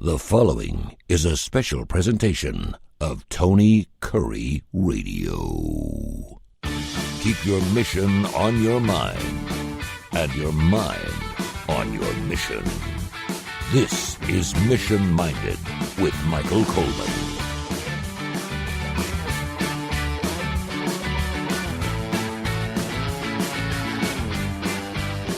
The following is a special presentation of Tony Kurre Radio. Keep your mission on your mind and your mind on your mission. This is Mission Minded with Michael Coleman.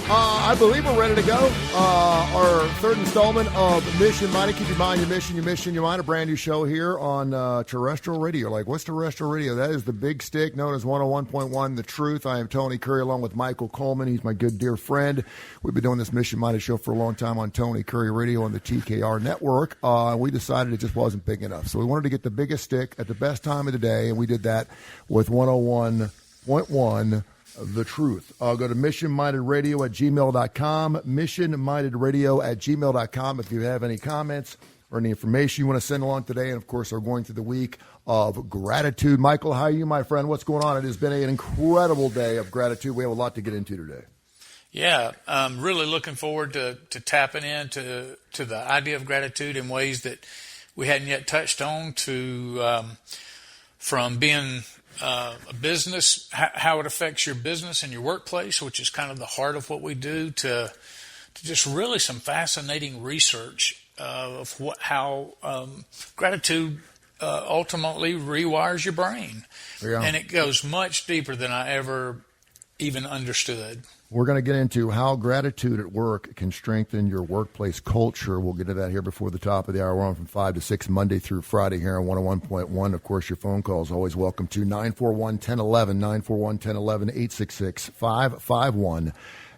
I believe we're ready to go. Our third installment of Mission Minded. Keep your mind, your mission, your mind. A brand new show here on terrestrial radio. Like, what's terrestrial radio? That is the big stick known as 101.1 The Truth. I am Tony Kurre along with Michael Coleman. He's my good, dear friend. We've been doing this Mission Minded show for a long time on Tony Kurre Radio on the TKR network. We decided it just wasn't big enough. So we wanted to get the biggest stick at the best time of the day, and we did that with 101.1 The Truth. Go to missionmindedradio@gmail.com, missionmindedradio@gmail.com if you have any comments or any information you want to send along today. And, of course, we're going through the week of gratitude. Michael, how are you, my friend? What's going on? It has been an incredible day of gratitude. We have a lot to get into today. Yeah, I'm really looking forward to tapping into the idea of gratitude in ways that we hadn't yet touched on, from being a business, how it affects your business and your workplace, which is kind of the heart of what we do, to just really some fascinating research of how gratitude ultimately rewires your brain. Yeah. And it goes much deeper than I ever even understood. We're going to get into how gratitude at work can strengthen your workplace culture. We'll get to that here before the top of the hour. We're on from 5 to 6 Monday through Friday here on 101.1. Of course, your phone call is always welcome to 941-1011, 941-1011,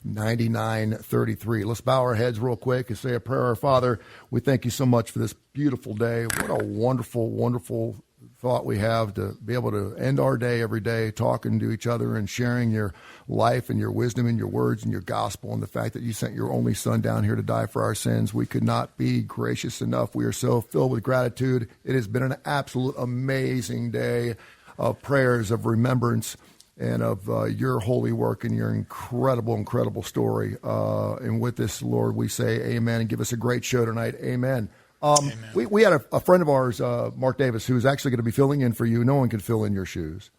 866-551-9933. Let's bow our heads real quick and say a prayer. Our Father, we thank you so much for this beautiful day. What a wonderful, wonderful thought we have to be able to end our day every day talking to each other and sharing your life and your wisdom and your words and your gospel, and the fact that you sent your only son down here to die for our sins. We could not be gracious enough. We are so filled with gratitude. It has been an absolute amazing day of prayers, of remembrance, and of your holy work and your incredible, incredible story. And with this, Lord, we say amen and give us a great show tonight. Amen. We had a friend of ours, Mark Davis, who is actually going to be filling in for you. No one can fill in your shoes.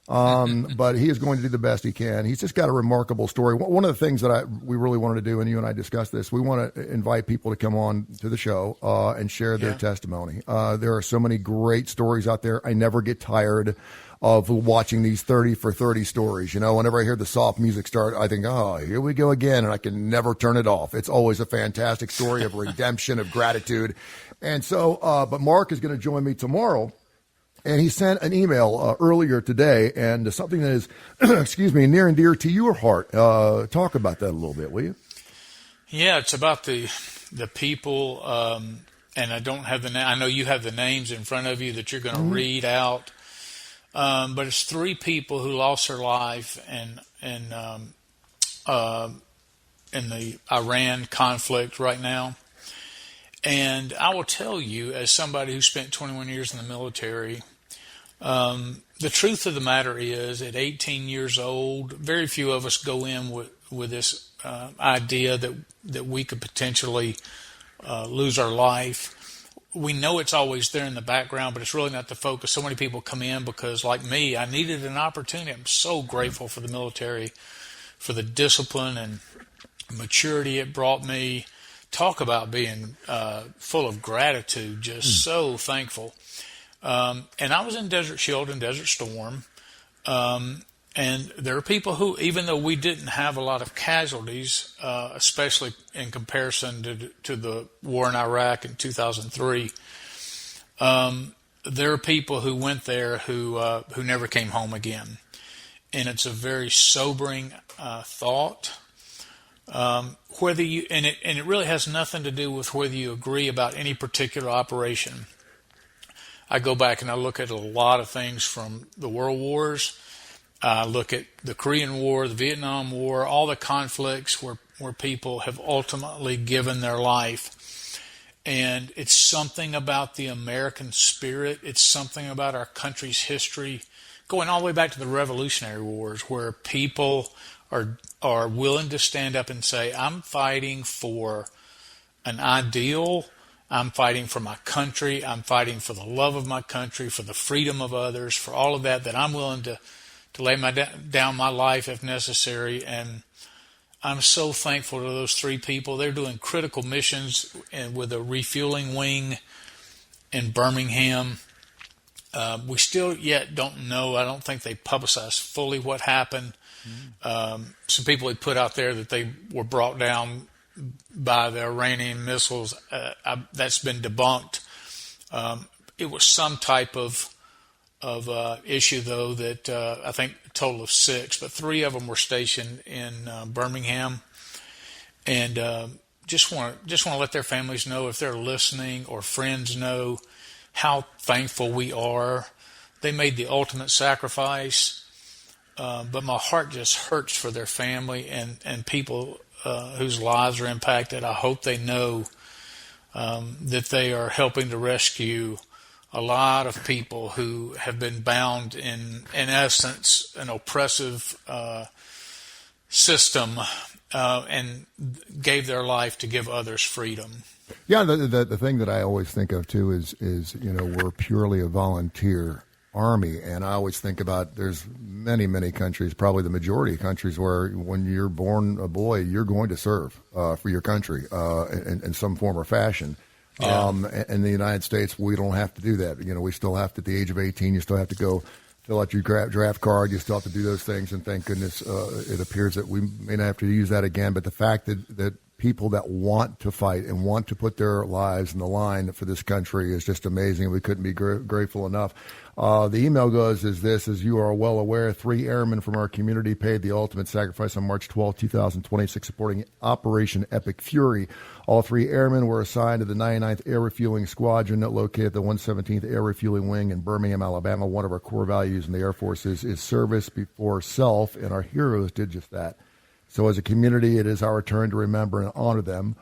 But he is going to do the best he can. He's just got a remarkable story. One of the things that we really wanted to do, and you and I discussed this, we want to invite people to come on to the show and share their testimony. There are so many great stories out there. I never get tired of watching these 30 for 30 stories. You know, whenever I hear the soft music start, I think, oh, here we go again, and I can never turn it off. It's always a fantastic story of redemption, of gratitude. And so, but Mark is going to join me tomorrow, and he sent an email earlier today, and something that is, excuse me, near and dear to your heart. Talk about that a little bit, will you? Yeah, it's about the people, and I don't have I know you have the names in front of you that you're going to read out. But it's 3 people who lost their life in the Iran conflict right now. And I will tell you, as somebody who spent 21 years in the military, the truth of the matter is, at 18 years old, very few of us go in with this idea that we could potentially lose our life. We know it's always there in the background, but it's really not the focus. So many people come in because, like me, I needed an opportunity. I'm so grateful for the military, for the discipline and maturity it brought me. Talk about being full of gratitude, just so thankful. And I was in Desert Shield and Desert Storm. And there are people who, even though we didn't have a lot of casualties, especially in comparison to the war in Iraq in 2003, there are people who went there who never came home again. And it's a very sobering thought. Whether you and it really has nothing to do with whether you agree about any particular operation. I go back and I look at a lot of things from the world wars. Look at the Korean War, the Vietnam War, all the conflicts where people have ultimately given their life. And it's something about the American spirit. It's something about our country's history, going all the way back to the Revolutionary Wars, where people are willing to stand up and say, I'm fighting for an ideal, I'm fighting for my country. I'm fighting for the love of my country, for the freedom of others, for all of that, that I'm willing to lay down my life if necessary. And I'm so thankful to those three people. They're doing critical missions and with a refueling wing in Birmingham. We still yet don't know. I don't think they publicized fully what happened. Some people had put out there that they were brought down by the Iranian missiles. That's been debunked. It was some type of issue, though, that I think a total of 6, but 3 of them were stationed in Birmingham, and just want to let their families know, if they're listening, or friends know, how thankful we are. They made the ultimate sacrifice, but my heart just hurts for their family and people whose lives are impacted. I hope they know that they are helping to rescue a lot of people who have been bound in essence, an oppressive system, and gave their life to give others freedom. Yeah, the thing that I always think of too is we're purely a volunteer army, and I always think about there's many countries, probably the majority of countries, where when you're born a boy, you're going to serve for your country in some form or fashion. Yeah. In the United States, we don't have to do that. We still have to, at the age of 18, you still have to go fill out your draft card. You still have to do those things, and thank goodness it appears that we may not have to use that again. But the fact that people that want to fight and want to put their lives in the line for this country is just amazing. We couldn't be grateful enough. The email goes as this: as you are well aware, 3 airmen from our community paid the ultimate sacrifice on March 12, 2026, supporting Operation Epic Fury. All 3 airmen were assigned to the 99th Air Refueling Squadron located at the 117th Air Refueling Wing in Birmingham, Alabama. One of our core values in the Air Force is service before self, and our heroes did just that. So as a community, it is our turn to remember and honor them.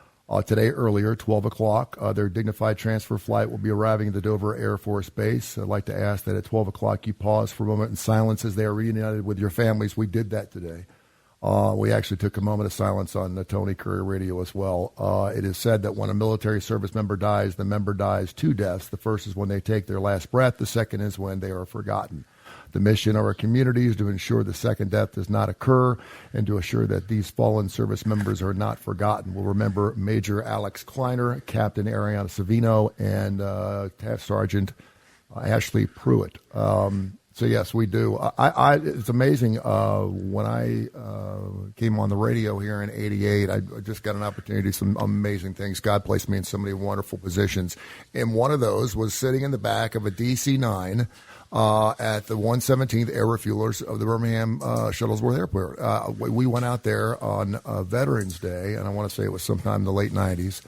Today, earlier, 12 o'clock, their dignified transfer flight will be arriving at the Dover Air Force Base. I'd like to ask that at 12 o'clock you pause for a moment in silence as they are reunited with your families. We did that today. We actually took a moment of silence on the Tony Kurre Radio as well. It is said that when a military service member dies, the member dies 2 deaths. The first is when they take their last breath. The second is when they are forgotten. The mission of our community is to ensure the second death does not occur and to assure that these fallen service members are not forgotten. We'll remember Major Alex Kleiner, Captain Ariana Savino, and Staff Sergeant Ashley Pruitt. So, yes, we do. It's amazing. When I came on the radio here in '88, I just got an opportunity to do some amazing things. God placed me in so many wonderful positions. And one of those was sitting in the back of a DC-9 at the 117th Air Refuelers of the Birmingham Shuttlesworth Airport. We went out there on Veterans Day, and I want to say it was sometime in the late 90s.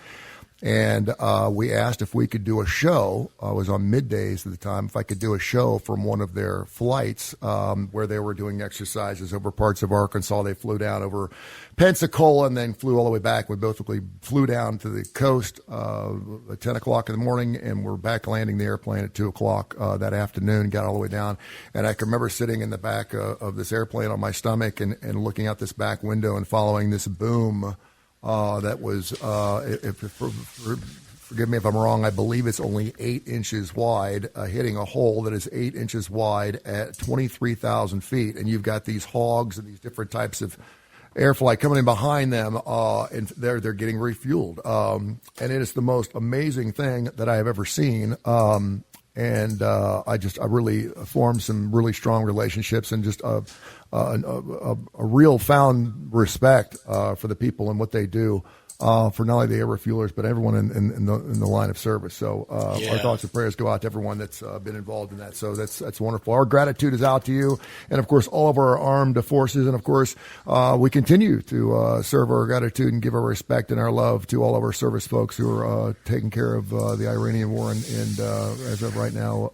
And we asked if we could do a show. I was on middays at the time. If I could do a show from one of their flights where they were doing exercises over parts of Arkansas. They flew down over Pensacola and then flew all the way back. We basically flew down to the coast at 10 o'clock in the morning, and we're back landing the airplane at 2 o'clock that afternoon, got all the way down. And I can remember sitting in the back of this airplane on my stomach and looking out this back window and following this boom that was, forgive me if I'm wrong, I believe it's only 8 inches wide, hitting a hole that is 8 inches wide at 23,000 feet. And you've got these hogs and these different types of air flight coming in behind them, and they're getting refueled. And it is the most amazing thing that I have ever seen. And I really formed some really strong relationships and just a real found respect for the people and what they do for not only the air refuelers but everyone in the line of service. So our thoughts and prayers go out to everyone that's been involved in that. So that's wonderful. Our gratitude is out to you, and of course all of our armed forces, and of course we continue to serve our gratitude and give our respect and our love to all of our service folks who are taking care of the Iranian war and as of right now.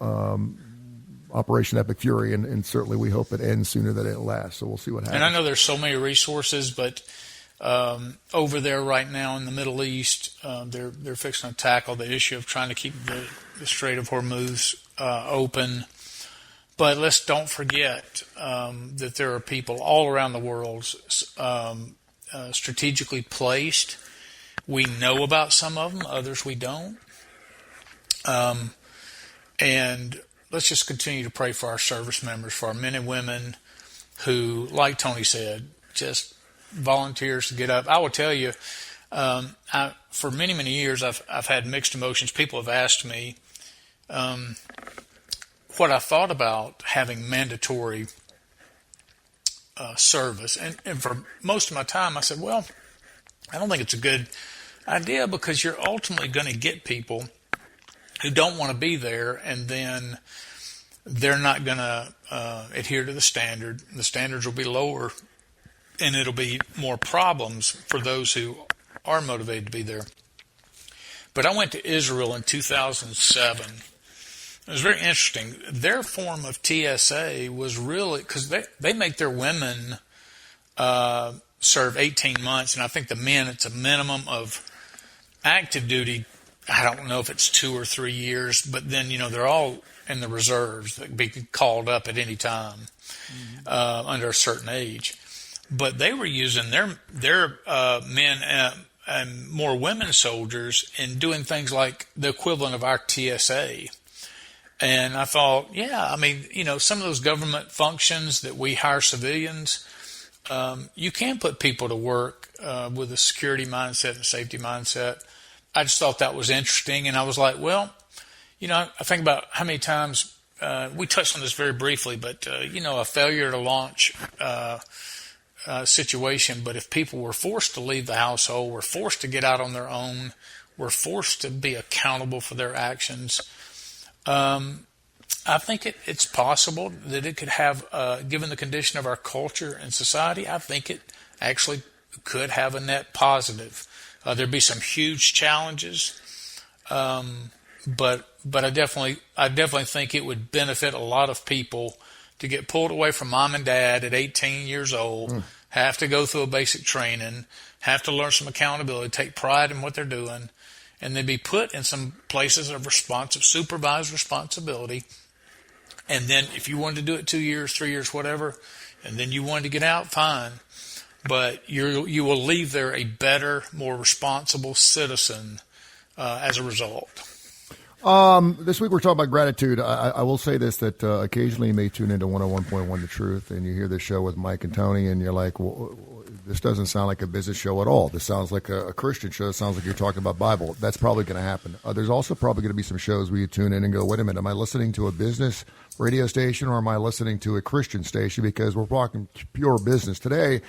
Operation Epic Fury, and certainly we hope it ends sooner than it lasts. So we'll see what happens. And I know there's so many resources, but over there right now in the Middle East, they're fixing to tackle the issue of trying to keep the Strait of Hormuz open. But let's don't forget that there are people all around the world strategically placed. We know about some of them, others we don't. And let's just continue to pray for our service members, for our men and women who, like Tony said, just volunteers to get up. I will tell you, for many, many years, I've had mixed emotions. People have asked me what I thought about having mandatory service. And for most of my time, I said, well, I don't think it's a good idea, because you're ultimately going to get people who don't want to be there, and then they're not going to adhere to the standard. The standards will be lower, and it'll be more problems for those who are motivated to be there. But I went to Israel in 2007. It was very interesting. Their form of TSA was really, because they make their women serve 18 months, and I think the men, it's a minimum of active duty. I don't know if it's 2 or 3 years, but then, they're all in the reserves that can be called up at any time under a certain age. But they were using their men and more women soldiers in doing things like the equivalent of our TSA. And I thought, some of those government functions that we hire civilians, you can put people to work with a security mindset and safety mindset. I just thought that was interesting, and I was like, well, I think about how many times we touched on this very briefly, but a failure to launch situation. But if people were forced to leave the household, were forced to get out on their own, were forced to be accountable for their actions, I think it's possible that it could have, given the condition of our culture and society, I think it actually could have a net positive. There'd be some huge challenges, but I definitely think it would benefit a lot of people to get pulled away from mom and dad at 18 years old, have to go through a basic training, have to learn some accountability, take pride in what they're doing, and then be put in some places of supervised responsibility. And then if you wanted to do it 2 years, 3 years, whatever, and then you wanted to get out, fine. But you will leave there a better, more responsible citizen as a result. This week we're talking about gratitude. I will say this, that occasionally you may tune into 101.1 The Truth, and you hear this show with Mike and Tony, and you're like, well, this doesn't sound like a business show at all. This sounds like a Christian show. It sounds like you're talking about Bible. That's probably going to happen. There's also probably going to be some shows where you tune in and go, wait a minute, am I listening to a business radio station or am I listening to a Christian station? Because we're talking pure business today.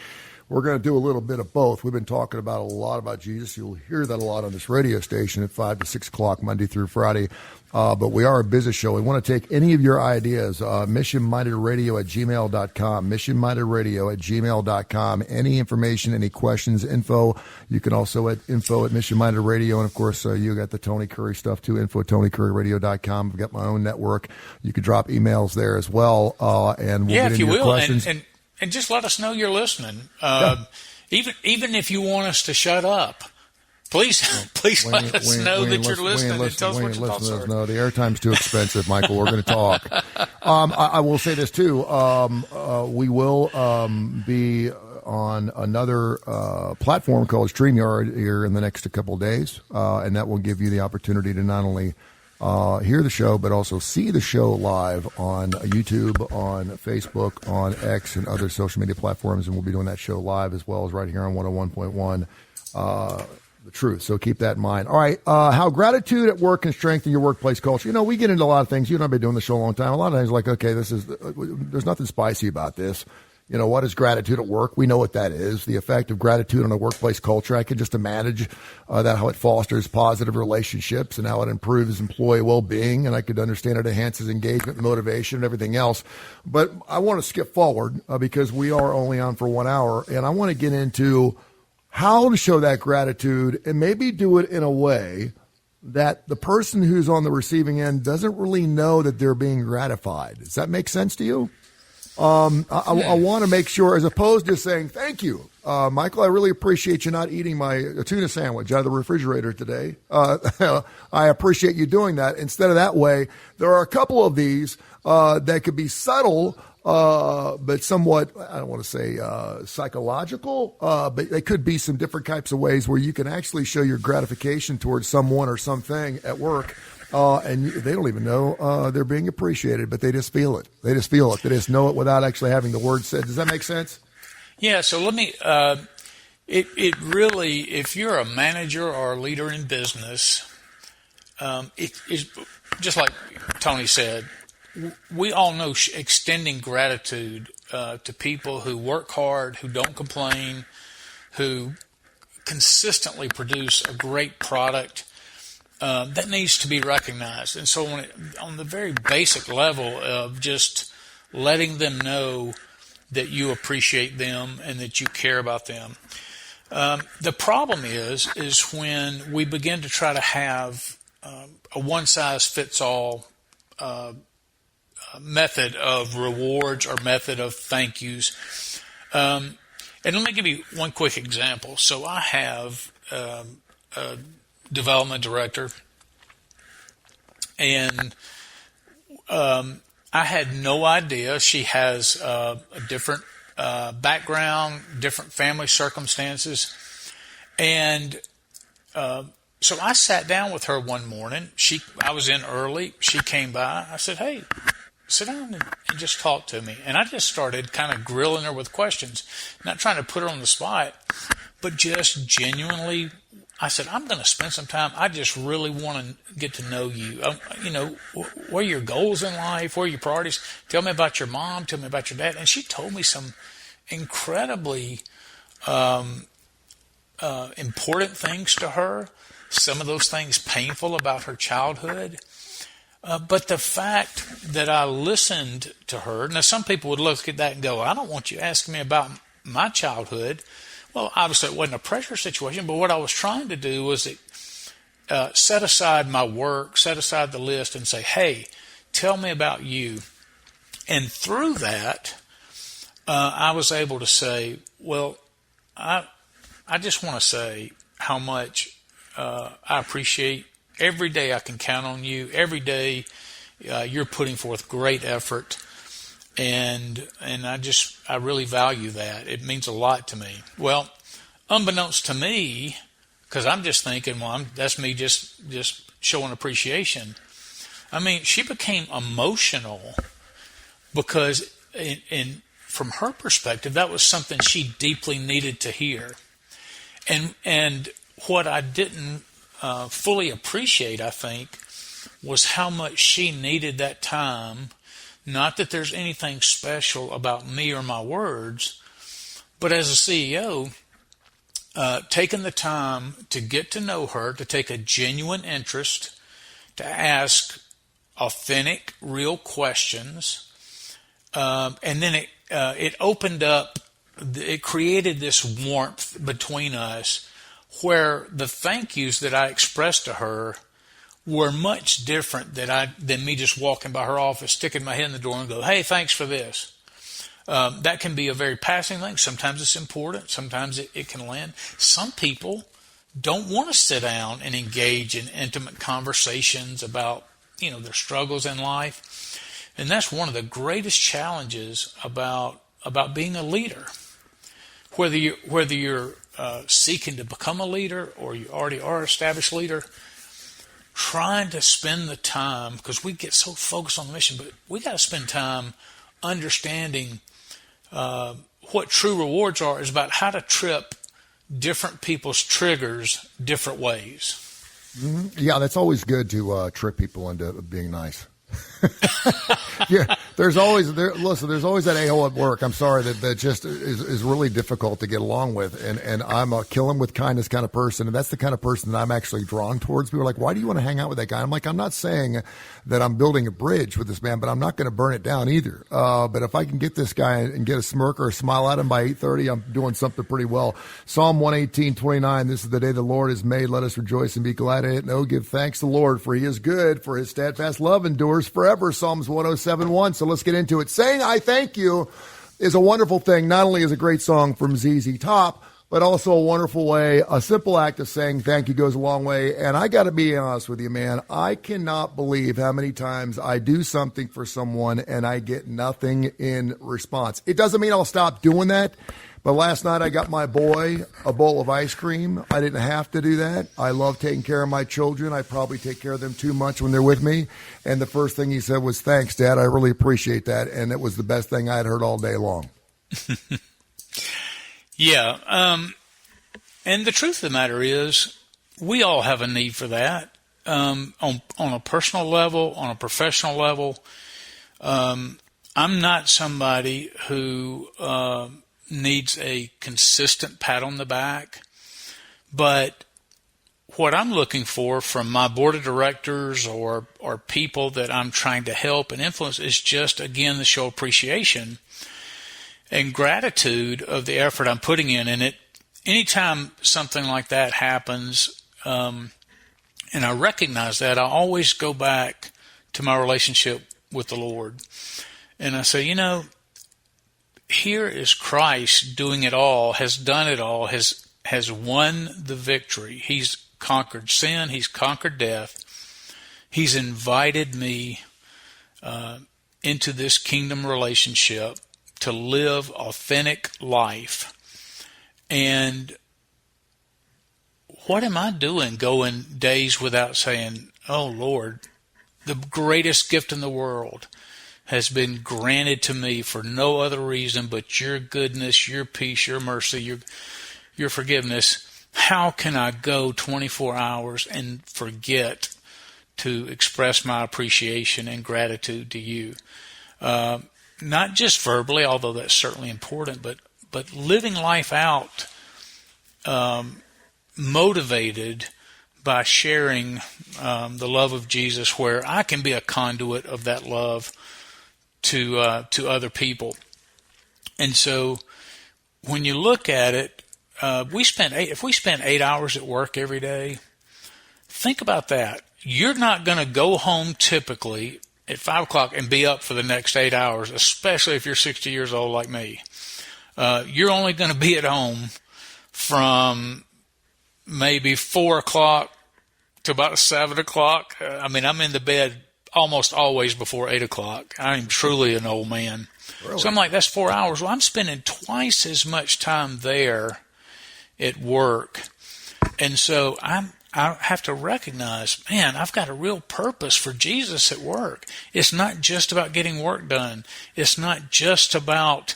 We're going to do a little bit of both. We've been talking about a lot about Jesus. You'll hear that a lot on this radio station at 5 to 6 o'clock Monday through Friday. But we are a business show. We want to take any of your ideas, missionmindedradio@gmail.com, missionmindedradio@gmail.com. Any information, any questions, info. You can also at info@missionmindedradio. And, of course, you got the Tony Curry stuff, too, info@tonycurryradio.com. I've got my own network. You can drop emails there as well. And we'll get into your questions. And just let us know you're listening. Even if you want us to shut up, please let us know that you're listening and tell us what your thoughts are. No, the airtime's too expensive, Michael. We're going to talk. I will say this, too. We will be on another platform called StreamYard here in the next couple of days, and that will give you the opportunity to not only hear the show, but also see the show live on YouTube, on Facebook, on X, and other social media platforms. And we'll be doing that show live as well as right here on 101.1 The Truth. So keep that in mind. All right, how gratitude at work can strengthen your workplace culture. We get into a lot of things. You and I have been doing the show a long time. A lot of times like, okay, there's nothing spicy about this. What is gratitude at work? We know what that is. The effect of gratitude on a workplace culture. I can just imagine how it fosters positive relationships and how it improves employee well-being. And I could understand it enhances engagement, motivation, and everything else. But I want to skip forward because we are only on for 1 hour. And I want to get into how to show that gratitude and maybe do it in a way that the person who's on the receiving end doesn't really know that they're being gratified. Does that make sense to you? I want to make sure, as opposed to saying, thank you, Michael, I really appreciate you not eating my tuna sandwich out of the refrigerator today. I appreciate you doing that. Instead of that way, there are a couple of these that could be subtle, but somewhat, I don't want to say psychological, but they could be some different types of ways where you can actually show your gratification towards someone or something at work and they don't even know they're being appreciated, but they just feel it. They just feel it. They just know it without actually having the word said. Does that make sense? Yeah, so let me, it really, if you're a manager or a leader in business, it is just like Tony said, we all know extending gratitude to people who work hard, who don't complain, who consistently produce a great product, that needs to be recognized. And so on the very basic level of just letting them know that you appreciate them and that you care about them. The problem is when we begin to try to have a one-size-fits-all method of rewards or method of thank yous. And let me give you one quick example. So I have a development director, and I had no idea she has a different background, different family circumstances. And so I sat down with her one morning. I was in early. She came by. I said, "Hey, sit down and just talk to me." And I just started kind of grilling her with questions, not trying to put her on the spot, but just genuinely. I said, "I'm going to spend some time. I just really want to get to know you. What are your goals in life? What are your priorities? Tell me about your mom. Tell me about your dad." And she told me some incredibly important things to her. Some of those things painful about her childhood. But the fact that I listened to her, now some people would look at that and go, "I don't want you asking me about my childhood." Well, obviously it wasn't a pressure situation, but what I was trying to do was set aside my work, set aside the list and say, "Hey, tell me about you." And through that, I was able to say, "Well, I just want to say how much I appreciate every day I can count on you. Every day you're putting forth great effort, and I really value that. It means a lot to me." Well, unbeknownst to me, because I'm just thinking, well, that's me just showing appreciation. I mean, she became emotional because, from her perspective, that was something she deeply needed to hear, and what I didn't fully appreciate, I think, was how much she needed that time. Not that there's anything special about me or my words, but as a CEO, taking the time to get to know her, to take a genuine interest, to ask authentic, real questions, and then it opened up, it created this warmth between us where the thank yous that I expressed to her were much different than me just walking by her office, sticking my head in the door and go, "Hey, thanks for this." That can be a very passing thing. Sometimes it's important. Sometimes it can land. Some people don't want to sit down and engage in intimate conversations about, their struggles in life. And that's one of the greatest challenges about being a leader. Whether you're seeking to become a leader or you already are an established leader, trying to spend the time, because we get so focused on the mission, but we got to spend time understanding what true rewards are, is about how to trip different people's triggers different ways. Mm-hmm. Yeah, that's always good to trick people into being nice. Yeah, there's always that a-hole at work. I'm sorry that just is really difficult to get along with, and I'm a kill him with kindness kind of person, and that's the kind of person that I'm actually drawn towards. People are like, "Why do you want to hang out with that guy?" I'm like, I'm not saying that I'm building a bridge with this man, but I'm not going to burn it down either. But if I can get this guy and get a smirk or a smile at him by 8:30, I'm doing something pretty well. Psalm 118:29. This is the day the Lord has made. Let us rejoice and be glad in it. No, give thanks to the Lord, for He is good, for His steadfast love endures forever. Psalms 107:1. So let's get into it. Saying "I thank you" is a wonderful thing. Not only is a great song from ZZ Top, but also a wonderful way. A simple act of saying thank you goes a long way. And I got to be honest with you, man. I cannot believe how many times I do something for someone and I get nothing in response. It doesn't mean I'll stop doing that, But last night I got my boy a bowl of ice cream. I didn't have to do that. I love taking care of my children. I probably take care of them too much when they're with me. And the first thing he said was, "Thanks, Dad. I really appreciate that." And it was the best thing I had heard all day long. Yeah. And the truth of the matter is, we all have a need for that. On a personal level, on a professional level. I'm not somebody who needs a consistent pat on the back, but what I'm looking for from my board of directors or people that I'm trying to help and influence is just, again, the show appreciation and gratitude of the effort I'm putting in. And anytime something like that happens, and I recognize that, I always go back to my relationship with the Lord. And I say, here is Christ doing it all, has done it all, has won the victory. He's conquered sin. He's conquered death. He's invited me into this kingdom relationship to live authentic life. And what am I doing going days without saying, "Oh, Lord, the greatest gift in the world has been granted to me for no other reason but your goodness, your peace, your mercy, your forgiveness. How can I go 24 hours and forget to express my appreciation and gratitude to you?" Not just verbally, although that's certainly important, but living life out motivated by sharing the love of Jesus, where I can be a conduit of that love to other people. And so when you look at it, if we spend 8 hours at work every day, think about that. You're not going to go home typically at 5 o'clock and be up for the next 8 hours, especially if you're 60 years old like me. You're only going to be at home from maybe 4 o'clock to about 7 o'clock. I'm in the bed almost always before 8 o'clock. I'm truly an old man. Really? So I'm like, that's 4 hours. Well, I'm spending twice as much time there at work. And so I have to recognize, man, I've got a real purpose for Jesus at work. It's not just about getting work done. It's not just about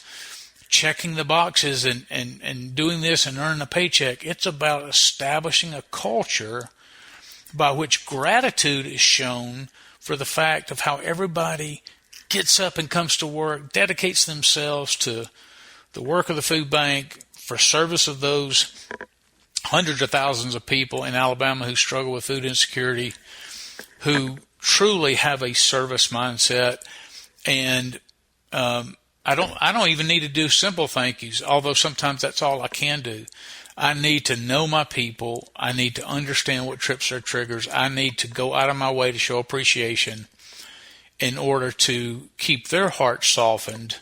checking the boxes and doing this and earning a paycheck. It's about establishing a culture by which gratitude is shown for the fact of how everybody gets up and comes to work, dedicates themselves to the work of the food bank for service of those hundreds of thousands of people in Alabama who struggle with food insecurity, who truly have a service mindset. And I don't even need to do simple thank yous, although sometimes that's all I can do. I need to know my people. I need to understand what trips their triggers. I need to go out of my way to show appreciation in order to keep their hearts softened,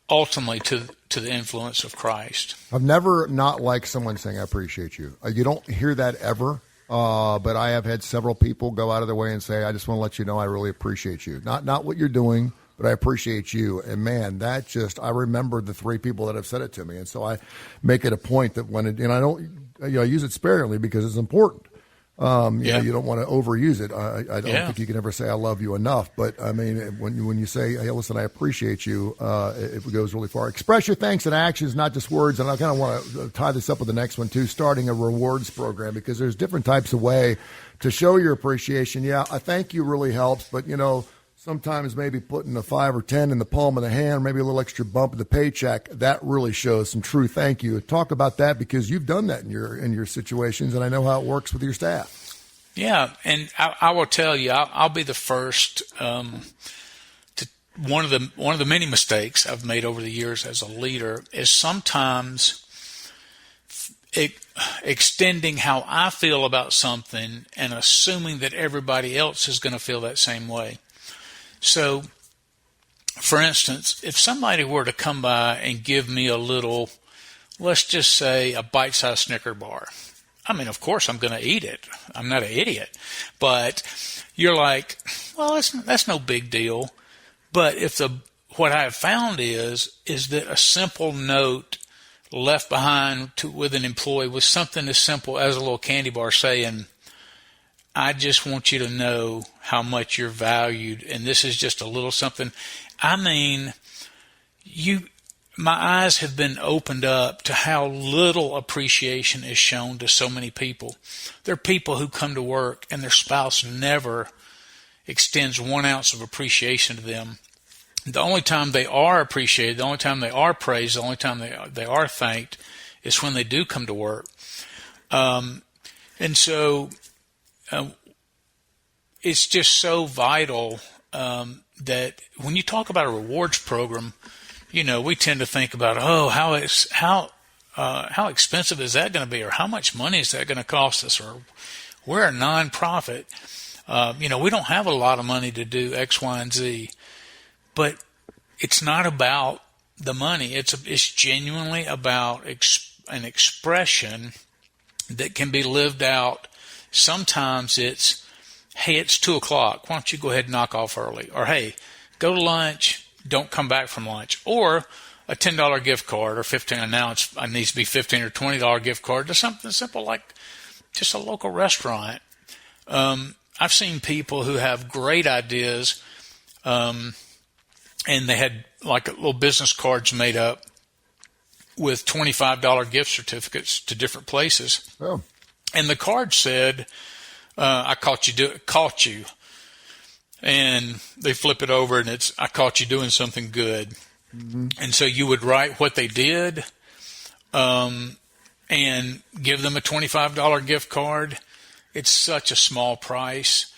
ultimately to the influence of Christ. I've never not liked someone saying, "I appreciate you." You don't hear that ever, but I have had several people go out of their way and say, "I just want to let you know I really appreciate you." Not what you're doing, but I appreciate you. And man, I remember the 3 people that have said it to me. And so I make it a point that I use it sparingly because it's important. You don't want to overuse it. I don't think you can ever say I love you enough. But I mean, when you say, "Hey, listen, I appreciate you," it goes really far. Express your thanks in actions, not just words. And I kind of want to tie this up with the next one too, starting a rewards program, because there's different types of way to show your appreciation. Yeah, a thank you really helps, but sometimes maybe putting a 5 or 10 in the palm of the hand, maybe a little extra bump in the paycheck, that really shows some true thank you. Talk about that, because you've done that in your situations, and I know how it works with your staff. Yeah, and I will tell you, I'll be the first to one of the many mistakes I've made over the years as a leader is sometimes extending how I feel about something and assuming that everybody else is going to feel that same way. So, for instance, if somebody were to come by and give me a little, let's just say a bite-sized Snicker bar, of course I'm going to eat it. I'm not an idiot. But you're like, well, that's no big deal. But if the what I have found is that a simple note left behind with an employee was something as simple as a little candy bar saying, I just want you to know how much you're valued, and this is just a little something. I mean, my eyes have been opened up to how little appreciation is shown to so many people. There are people who come to work and their spouse never extends 1 ounce of appreciation to them. The only time they are appreciated, the only time they are praised, the only time they are thanked is when they do come to work. And so it's just so vital that when you talk about a rewards program, we tend to think about, how expensive is that going to be, or how much money is that going to cost us, or we're a nonprofit. We don't have a lot of money to do X, Y, and Z. But it's not about the money. It's genuinely about an expression that can be lived out. Sometimes it's, hey, it's 2:00. Why don't you go ahead and knock off early? Or, hey, go to lunch. Don't come back from lunch. Or a $10 gift card, or $15. Now it needs to be $15 or $20 gift card to something simple like just a local restaurant. I've seen people who have great ideas, and they had like little business cards made up with $25 gift certificates to different places. Oh. And the card said, I caught you. And they flip it over and it's, I caught you doing something good. Mm-hmm. And so you would write what they did, and give them a $25 gift card. It's such a small price,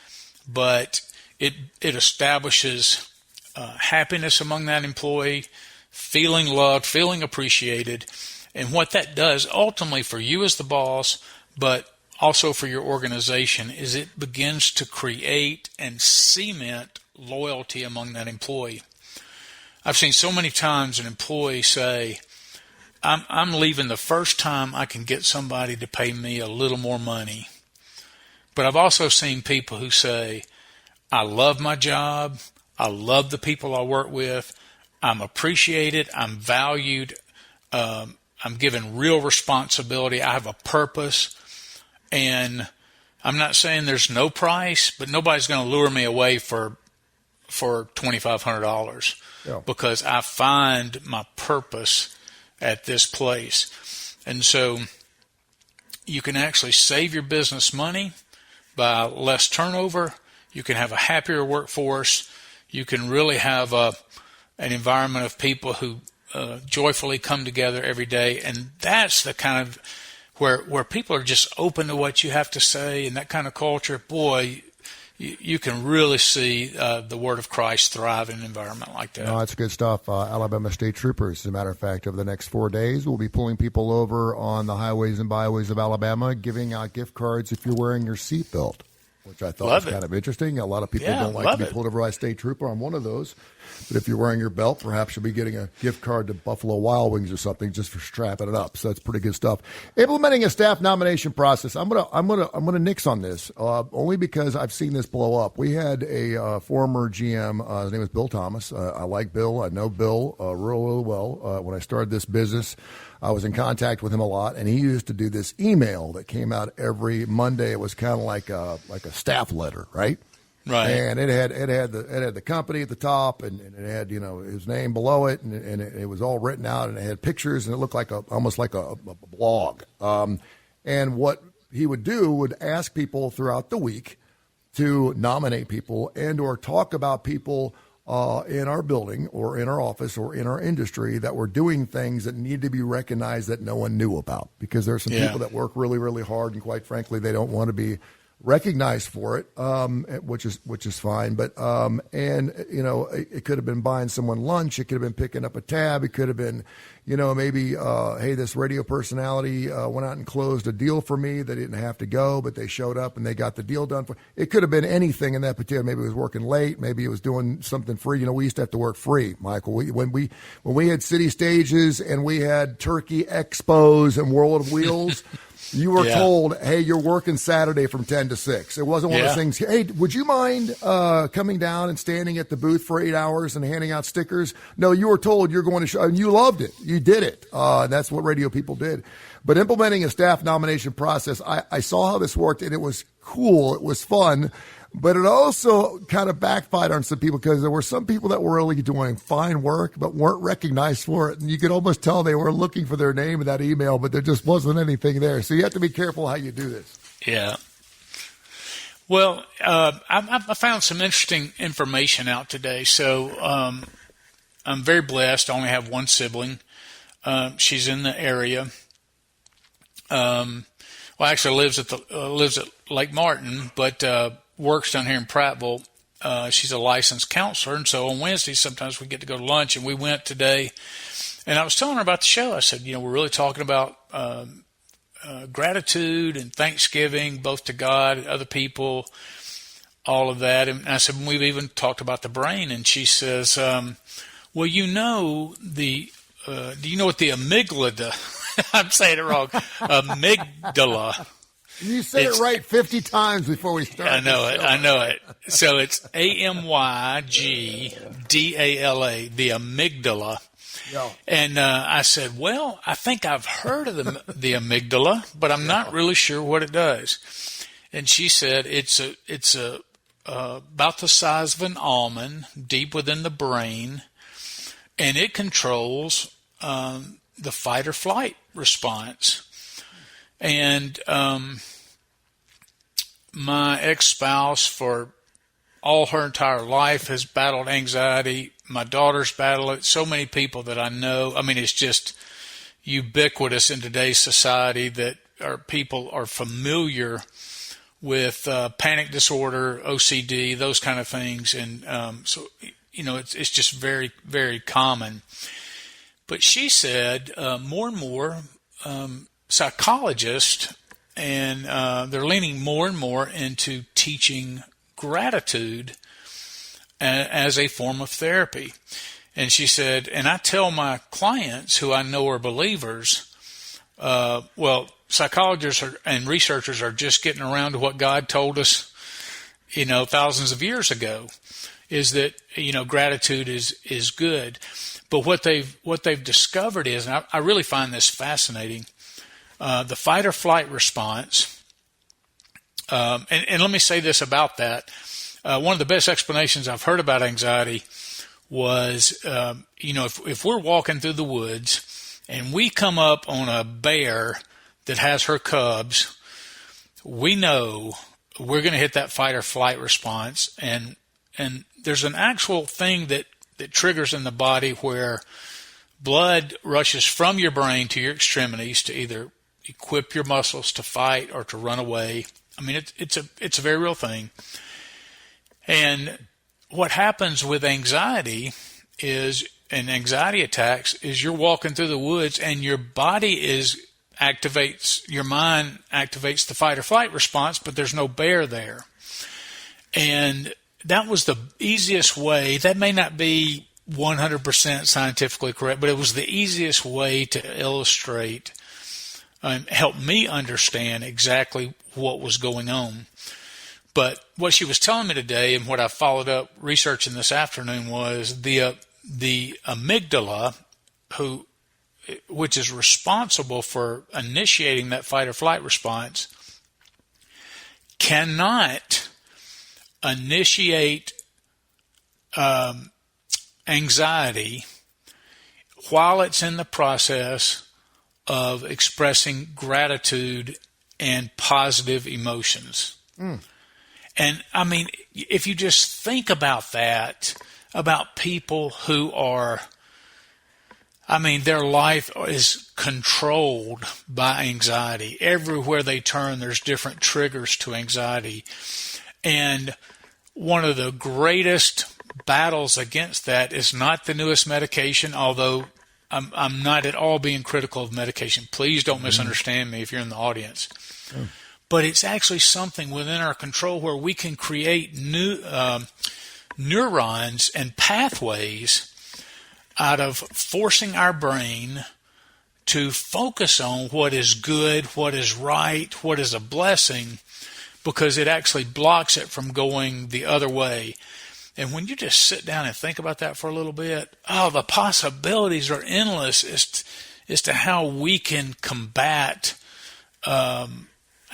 but it establishes happiness among that employee, feeling loved, feeling appreciated. And what that does ultimately for you as the boss, but also for your organization, is it begins to create and cement loyalty among that employee. I've seen so many times an employee say, I'm leaving the first time I can get somebody to pay me a little more money. But I've also seen people who say, I love my job. I love the people I work with. I'm appreciated. I'm valued. I'm given real responsibility. I have a purpose. And I'm not saying there's no price, but nobody's going to lure me away for $2,500 because I find my purpose at this place. And so you can actually save your business money by less turnover. You can have a happier workforce. You can really have an environment of people who joyfully come together every day. And that's the kind of where people are just open to what you have to say, and that kind of culture, boy, you can really see the word of Christ thrive in an environment like that. No, that's good stuff. Alabama State Troopers, as a matter of fact, over the next 4 days, we'll be pulling people over on the highways and byways of Alabama, giving out gift cards if you're wearing your seatbelt, which I thought was kind of interesting. A lot of people don't like to be pulled over by a state trooper. I'm one of those. But if you're wearing your belt, perhaps you'll be getting a gift card to Buffalo Wild Wings or something just for strapping it up. So that's pretty good stuff. Implementing a staff nomination process. I'm gonna nix on this only because I've seen this blow up. We had a former GM. His name was Bill Thomas. I like Bill. I know Bill real well. When I started this business, I was in contact with him a lot, and he used to do this email that came out every Monday. It was kind of like a staff letter, right? Right. And it had the company at the top, and it had his name below it, and it was all written out, and it had pictures, and it looked like almost like a blog. And what he would do would ask people throughout the week to nominate people and or talk about people in our building or in our office or in our industry that were doing things that need to be recognized that no one knew about, because there are some people that work really, really hard, and quite frankly, they don't want to be recognized for it, which is fine. But it could have been buying someone lunch. It could have been picking up a tab. It could have been, maybe hey, this radio personality went out and closed a deal for me. They didn't have to go, but they showed up and they got the deal done. It could have been anything in that particular. Maybe it was working late. Maybe it was doing something free. We used to have to work free, Michael. When we had city stages and we had turkey expos and World of Wheels. You were Yeah. told, hey, you're working Saturday from 10 to 6. It wasn't one of Yeah. those things, hey, would you mind coming down and standing at the booth for 8 hours and handing out stickers? No, you were told you're going to show, and you loved it. You did it. And that's what radio people did. But implementing a staff nomination process, I saw how this worked, and it was cool. It was fun. But it also kind of backfired on some people because there were some people that were really doing fine work but weren't recognized for it. And you could almost tell they were looking for their name in that email, but there just wasn't anything there. So you have to be careful how you do this. Yeah. Well, I found some interesting information out today. So I'm very blessed. I only have one sibling. She's in the area. Actually lives at Lake Martin, but works down here in Prattville. She's a licensed counselor, and so on Wednesdays sometimes we get to go to lunch. And we went today, and I was telling her about the show. I said, we're really talking about gratitude and thanksgiving, both to God and other people, all of that. And I said, we've even talked about the brain. And she says, well, do you know what the amygdala? I'm saying it wrong. Amygdala. You said it right 50 times before we started. I know it. So it's Amygdala, the amygdala. Yeah. And I said, well, I think I've heard of the amygdala, but I'm not really sure what it does. And she said it's about the size of an almond, deep within the brain, and it controls the fight or flight response. And my ex-spouse, for all her entire life, has battled anxiety. My daughter's battled it. So many people that I know. I mean, it's just ubiquitous in today's society that people are familiar with panic disorder, OCD, those kind of things. And so, it's just very, very common. But she said more and more psychologists, and they're leaning more and more into teaching gratitude as a form of therapy. And she said, and I tell my clients who I know are believers, psychologists and researchers are just getting around to what God told us, thousands of years ago, is that, gratitude is good. But what they've discovered is, and I really find this fascinating, the fight or flight response. And let me say this about that. One of the best explanations I've heard about anxiety was, if we're walking through the woods and we come up on a bear that has her cubs, we know we're going to hit that fight or flight response. And there's an actual thing that triggers in the body where blood rushes from your brain to your extremities to either equip your muscles to fight or to run away. I mean, it's a very real thing. And what happens with anxiety and anxiety attacks is you're walking through the woods and your body your mind activates the fight or flight response, but there's no bear there. And that was the easiest way. That may not be 100% scientifically correct, but it was the easiest way to illustrate and help me understand exactly what was going on. But what she was telling me today, and what I followed up researching this afternoon, was the amygdala, which is responsible for initiating that fight or flight response, cannot initiate anxiety while it's in the process of expressing gratitude and positive emotions. And I mean, if you just think about that, about people who are, their life is controlled by anxiety. Everywhere they turn, there's different triggers to anxiety. And one of the greatest battles against that is not the newest medication, although I'm not at all being critical of medication. Please don't misunderstand me if you're in the audience. But it's actually something within our control where we can create new neurons and pathways out of forcing our brain to focus on what is good, what is right, what is a blessing, because it actually blocks it from going the other way. And when you just sit down and think about that for a little bit, the possibilities are endless as to how we can combat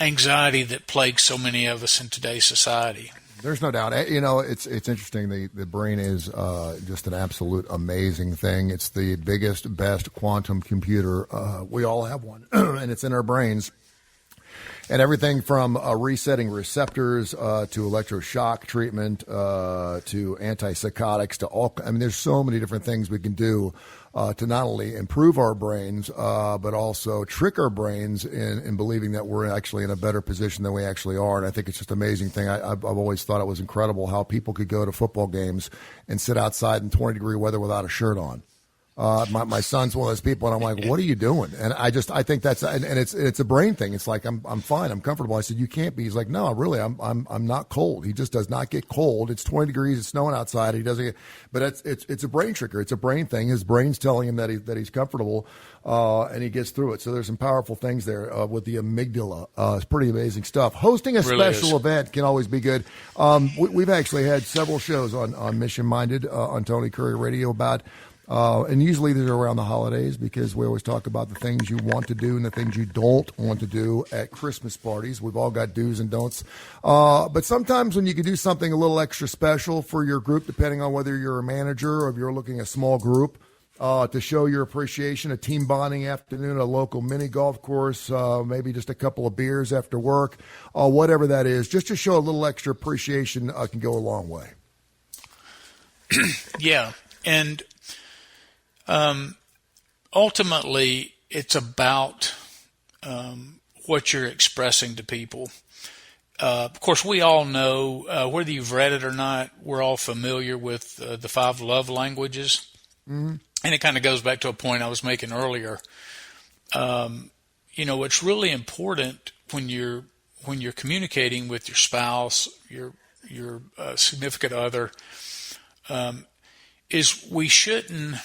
anxiety that plagues so many of us in today's society. There's no doubt. It's interesting. The brain is just an absolute amazing thing. It's the biggest, best quantum computer. We all have one, and it's in our brains. And everything from resetting receptors to electroshock treatment to antipsychotics to all. I mean, there's so many different things we can do to not only improve our brains, but also trick our brains in believing that we're actually in a better position than we actually are. And I think it's just an amazing thing. I've always thought it was incredible how people could go to football games and sit outside in 20-degree weather without a shirt on. My son's one of those people, and I'm like, what are you doing? And I think that's, and it's a brain thing. It's like, I'm fine. I'm comfortable. I said, you can't be. He's like, no, really, I'm not cold. He just does not get cold. It's 20 degrees. It's snowing outside. He doesn't get, but it's a brain tricker. It's a brain thing. His brain's telling him that he's comfortable, and he gets through it. So there's some powerful things there, with the amygdala. It's pretty amazing stuff. Hosting a special event can always be good. We've actually had several shows on Mission Minded, on Tony Kurre Radio about, and usually these are around the holidays because we always talk about the things you want to do and the things you don't want to do at Christmas parties. We've all got do's and don'ts. But sometimes when you can do something a little extra special for your group, depending on whether you're a manager or if you're looking at a small group, to show your appreciation, a team bonding afternoon, a local mini golf course, maybe just a couple of beers after work, whatever that is, just to show a little extra appreciation can go a long way. Yeah. And ultimately, it's about what you're expressing to people. Of course, we all know, whether you've read it or not, we're all familiar with the 5 love languages. Mm-hmm. And it kind of goes back to a point I was making earlier. It's really important when you're communicating with your spouse, your significant other, is we shouldn't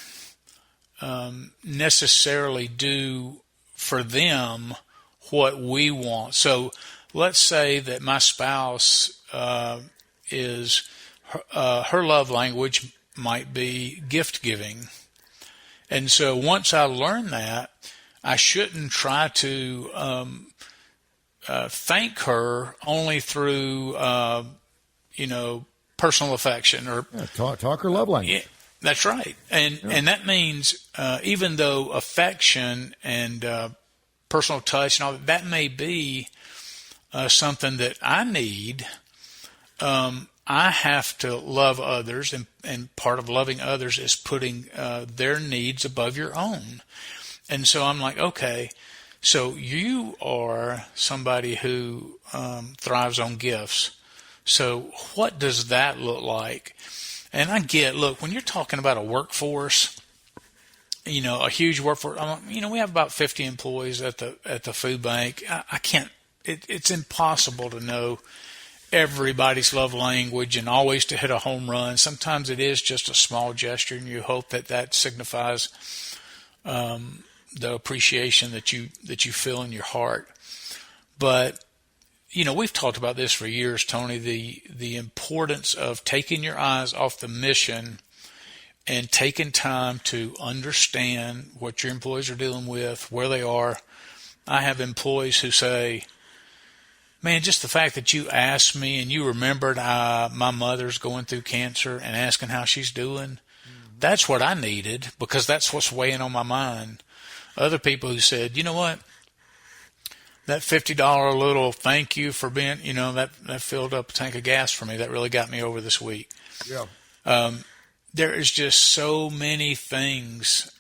necessarily do for them what we want. So let's say that my spouse is her love language might be gift giving. And so once I learn that, I shouldn't try to thank her only through personal affection or talk her love language. Yeah, that's right. And that means even though affection and personal touch and all that may be something that I need, I have to love others, and part of loving others is putting their needs above your own. And so I'm like, okay, so you are somebody who thrives on gifts. So what does that look like? And look, when you're talking about a workforce, a huge workforce, we have about 50 employees at the food bank. I can't, it's impossible to know everybody's love language and always to hit a home run. Sometimes it is just a small gesture, and you hope that signifies the appreciation that you feel in your heart. But we've talked about this for years, Tony, the importance of taking your eyes off the mission and taking time to understand what your employees are dealing with, where they are. I have employees who say, man, just the fact that you asked me and you remembered my mother's going through cancer and asking how she's doing, that's what I needed because that's what's weighing on my mind. Other people who said, you know what, that $50 little thank you for being, that filled up a tank of gas for me. That really got me over this week. Yeah. There is just so many things,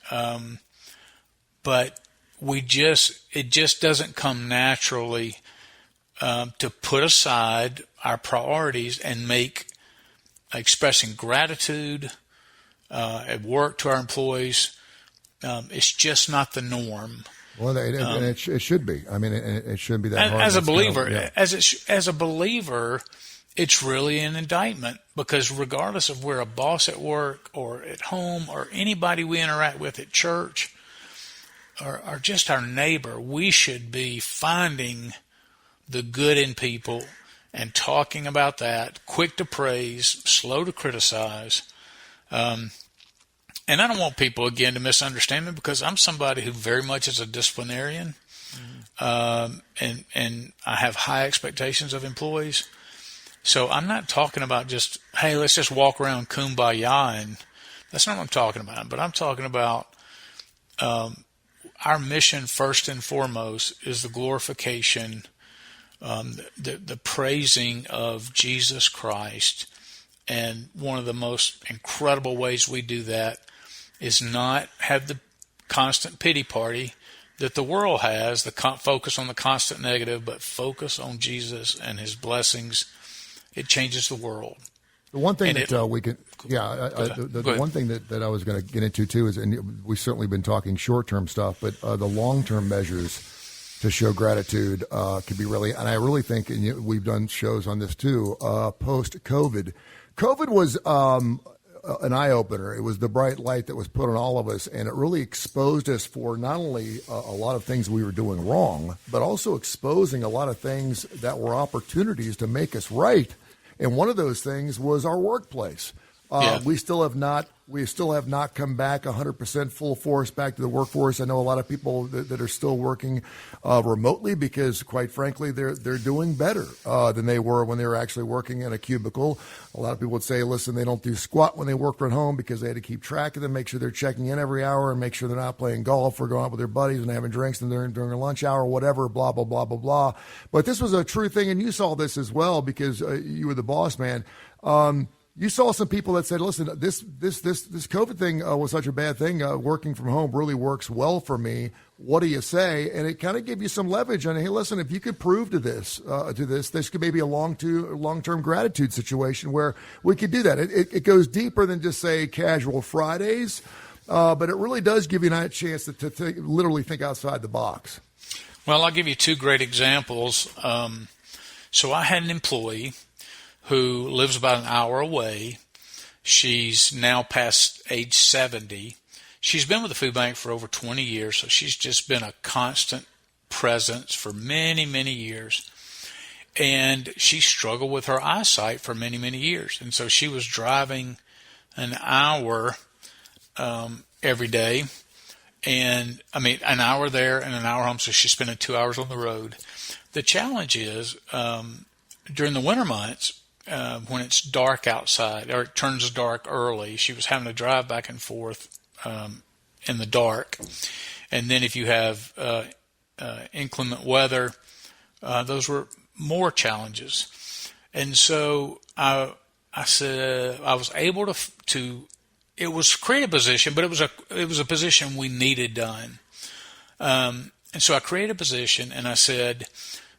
but it just doesn't come naturally to put aside our priorities and make expressing gratitude at work to our employees. It's just not the norm. Well, and it should be. I mean, it shouldn't be that hard. As a believer, as a believer, it's really an indictment because regardless of we're a boss at work or at home or anybody we interact with at church, are just our neighbor, we should be finding the good in people and talking about that, quick to praise, slow to criticize. And I don't want people, again, to misunderstand me, because I'm somebody who very much is a disciplinarian, and I have high expectations of employees. So I'm not talking about just, hey, let's just walk around kumbaya, and that's not what I'm talking about. But I'm talking about our mission first and foremost is the glorification, the praising of Jesus Christ. And one of the most incredible ways we do that is not have the constant pity party that the world has, the focus on the constant negative, but focus on Jesus and his blessings. It changes the world. The one thing we can, the one thing that I was going to get into too is, and we've certainly been talking short-term stuff, but the long-term measures to show gratitude could be really, and I really think, and we've done shows on this too, post-COVID. COVID was an eye-opener. It was the bright light that was put on all of us, and it really exposed us for not only a lot of things we were doing wrong, but also exposing a lot of things that were opportunities to make us right. And one of those things was our workplace. We still have not come back 100% full force back to the workforce. I know a lot of people that are still working remotely because, quite frankly, they're doing better than they were when they were actually working in a cubicle. A lot of people would say, listen, they don't do squat when they work at home because they had to keep track of them, make sure they're checking in every hour, and make sure they're not playing golf or going out with their buddies and having drinks during their lunch hour or whatever, blah, blah, blah, blah, blah. But this was a true thing, and you saw this as well because you were the boss man. You saw some people that said, listen, this COVID thing was such a bad thing. Working from home really works well for me. What do you say? And it kind of gave you some leverage on, hey, listen, if you could prove this could maybe a long-term gratitude situation where we could do that. It goes deeper than just, say, casual Fridays, but it really does give you a chance to literally think outside the box. Well, I'll give you two great examples. So I had an employee who lives about an hour away. She's now past age 70. She's been with the food bank for over 20 years, so she's just been a constant presence for many, many years. And she struggled with her eyesight for many, many years. And so she was driving an hour every day. And, an hour there and an hour home, so she's spending 2 hours on the road. The challenge is, during the winter months, when it's dark outside, or it turns dark early, she was having to drive back and forth in the dark. And then if you have inclement weather, those were more challenges. And so I said I was able to. It was create a position, but it was a position we needed done. And so I created a position, and I said,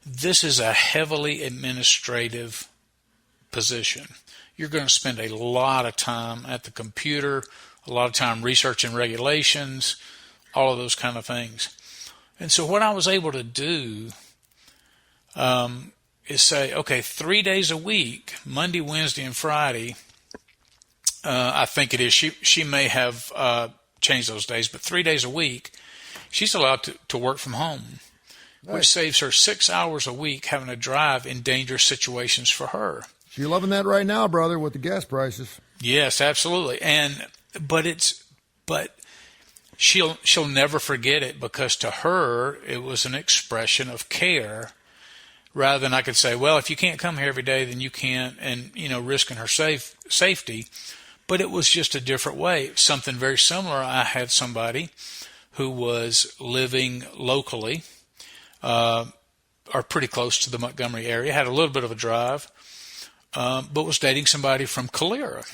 this is a heavily administrative position. You're going to spend a lot of time at the computer, a lot of time researching regulations, all of those kind of things. And so what I was able to do is say, okay, 3 days a week, Monday, Wednesday, and Friday, I think it is. She may have changed those days, but 3 days a week, she's allowed to work from home, which saves her 6 hours a week having to drive in dangerous situations for her. You're loving that right now, brother, with the gas prices. Yes, absolutely. But she'll never forget it, because to her it was an expression of care, rather than I could say, well, if you can't come here every day, then you can't, and risking her safety. But it was just a different way. Something very similar. I had somebody who was living locally, or pretty close to the Montgomery area, had a little bit of a drive, but was dating somebody from Kurre.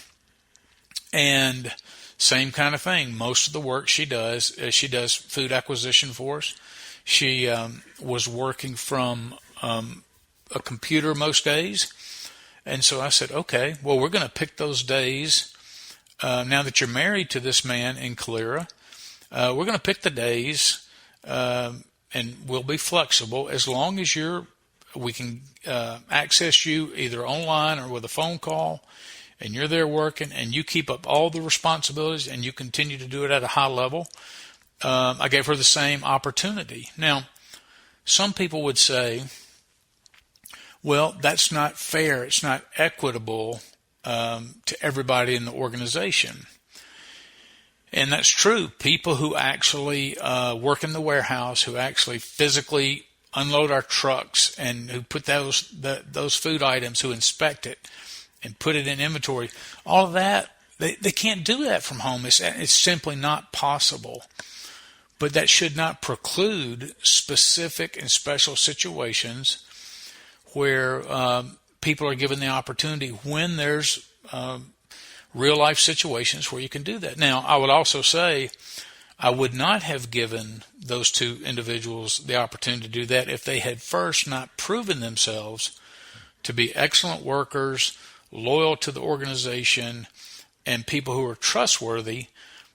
And same kind of thing. Most of the work she does food acquisition for us. She was working from a computer most days. And so I said, okay, well, we're going to pick those days. Now that you're married to this man in Kurre, we're going to pick the days, and we'll be flexible as long as we can access you either online or with a phone call, and you're there working, and you keep up all the responsibilities, and you continue to do it at a high level. I gave her the same opportunity. Now, some people would say, well, that's not fair. It's not equitable to everybody in the organization. And that's true. People who actually work in the warehouse, who actually physically unload our trucks and who put those food items, who inspect it and put it in inventory, all of that, they can't do that from home. It's simply not possible. But that should not preclude specific and special situations where people are given the opportunity when there's real life situations where you can do that. Now, I would also say I would not have given those two individuals the opportunity to do that if they had first not proven themselves to be excellent workers, loyal to the organization, and people who are trustworthy,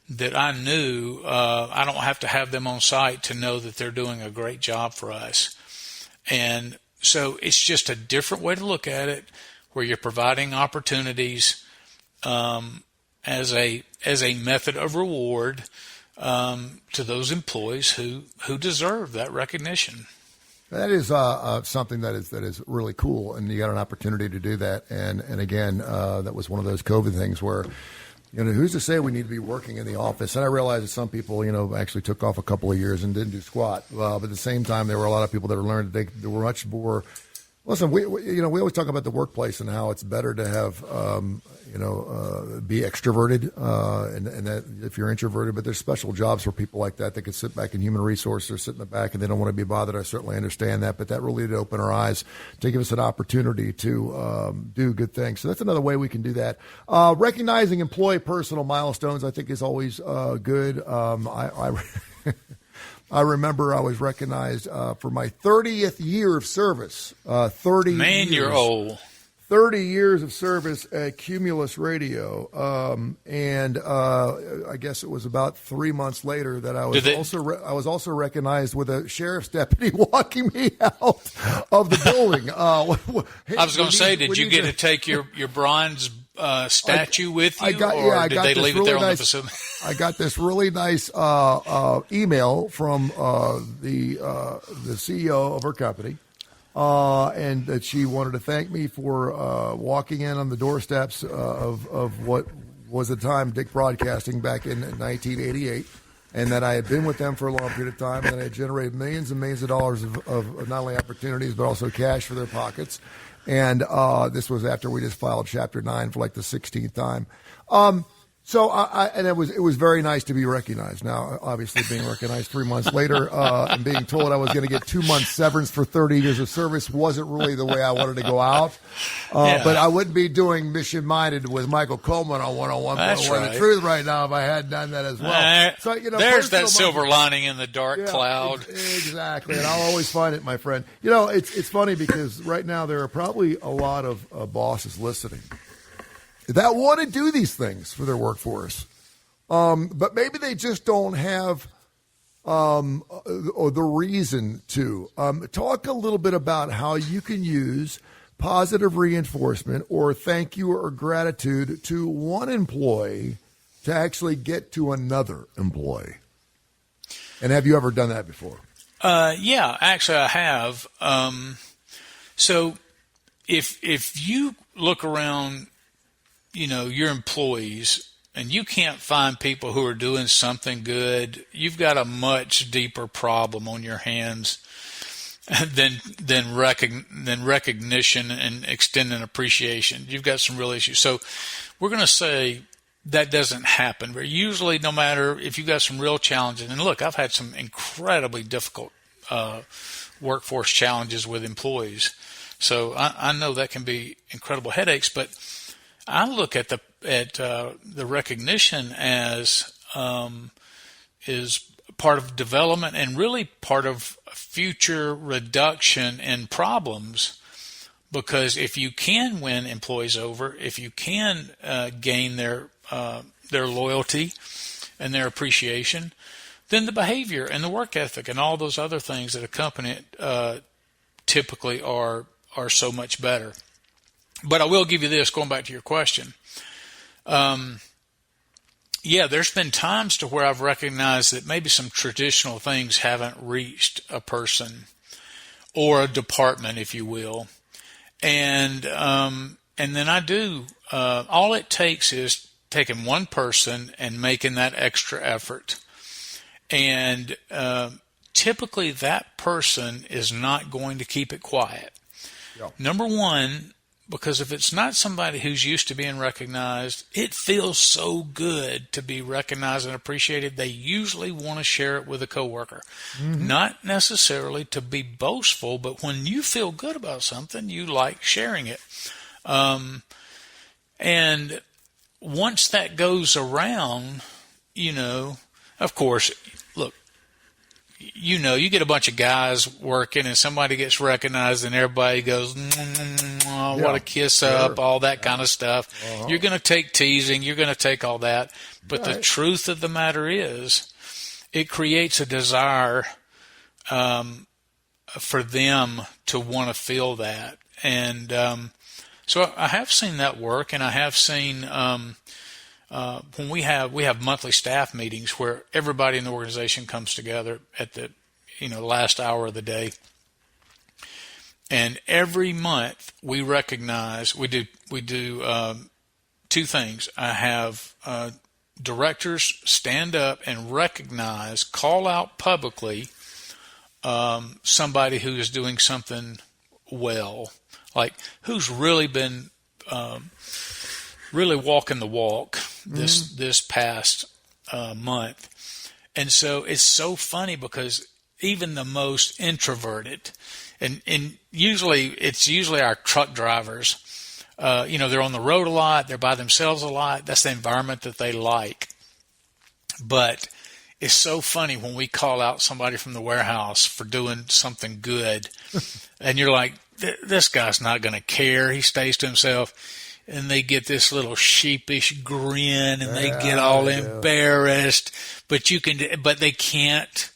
that I knew I don't have to have them on site to know that they're doing a great job for us. And so it's just a different way to look at it, where you're providing opportunities as a method of reward to those employees who deserve that recognition. That is something that is really cool, and you got an opportunity to do that. And again, that was one of those COVID things where, who's to say we need to be working in the office? And I realize that some people, actually took off a couple of years and didn't do squat. But at the same time, there were a lot of people that learned that they were much more. Listen, we always talk about the workplace and how it's better to have, be extroverted, and that if you're introverted, but there's special jobs for people like that can sit back in human resources or sit in the back and they don't want to be bothered. I certainly understand that, but that really did open our eyes to give us an opportunity to do good things. So that's another way we can do that. Recognizing employee personal milestones, I think, is always good. I remember I was recognized for my 30th year of service. 30 Man, years. You're old. 30 years of service at Cumulus Radio. And I guess it was about 3 months later that I was also recognized with a sheriff's deputy walking me out of the building. I was going to say, did you get to take your bronze statue with you, or did they leave it there on the facility? I got this really nice email from the CEO of her company, and that she wanted to thank me for walking in on the doorsteps of what was at the time Dick Broadcasting back in 1988, and that I had been with them for a long period of time, and that I had generated millions and millions of dollars of not only opportunities but also cash for their pockets. And this was after we just filed Chapter 9 for like the 16th time. So and it was very nice to be recognized. Now, obviously, being recognized 3 months later and being told I was going to get 2 months severance for 30 years of service wasn't really the way I wanted to go out. But I wouldn't be doing Mission Minded with Michael Coleman on 101.1 The Truth right now if I had done that as well. So there's that silver lining in the dark cloud. Exactly, and I'll always find it, my friend. It's funny because right now there are probably a lot of bosses listening that want to do these things for their workforce. But maybe they just don't have the reason to. Talk a little bit about how you can use positive reinforcement or thank you or gratitude to one employee to actually get to another employee. And have you ever done that before? Yeah, actually I have. So if you look around, your employees, and you can't find people who are doing something good, you've got a much deeper problem on your hands than recognition and extending appreciation. You've got some real issues. So we're going to say that doesn't happen. But usually, no matter if you've got some real challenges, and look, I've had some incredibly difficult workforce challenges with employees. So I know that can be incredible headaches, but I look at the recognition as is part of development and really part of future reduction in problems. Because if you can win employees over, if you can gain their loyalty and their appreciation, then the behavior and the work ethic and all those other things that accompany it typically are so much better. But I will give you this, going back to your question. yeah, there's been times to where I've recognized that maybe some traditional things haven't reached a person or a department, if you will. And then I do, all it takes is taking one person and making that extra effort. And typically that person is not going to keep it quiet. Yeah. Number one, because if it's not somebody who's used to being recognized, it feels so good to be recognized and appreciated. They usually want to share it with a coworker. Mm-hmm. Not necessarily to be boastful, but when you feel good about something, you like sharing it. And once that goes around, of course, look, you get a bunch of guys working and somebody gets recognized and everybody goes, what a kiss up, all that kind of stuff. Uh-huh. You're going to take teasing. You're going to take all that. But the truth of the matter is it creates a desire for them to want to feel that. And so I have seen that work, and I have seen when we have monthly staff meetings where everybody in the organization comes together at the last hour of the day, and every month we recognize we do two things. I have directors stand up and call out publicly somebody who is doing something well, like who's really been really walking the walk this past month. And so it's so funny because even the most introverted, and it's usually our truck drivers, they're on the road a lot, they're by themselves a lot, that's the environment that they like. But it's so funny when we call out somebody from the warehouse for doing something good, and you're like, this guy's not going to care, he stays to himself. And they get this little sheepish grin, and they get all embarrassed. But they can't